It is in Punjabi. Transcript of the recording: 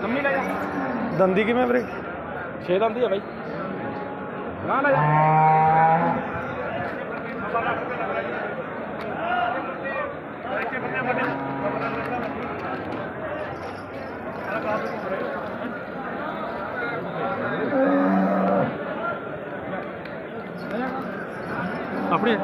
ਲੰਮੀ ਲੈ ਜਾ ਦੰਦੀ ਕਿਵੇਂ ਵੀਰੇ 6 ਦੰਦੀ ਆ ਬਾਈ ਨਾ ਲੈ ਜਾ ਆਪਣੇ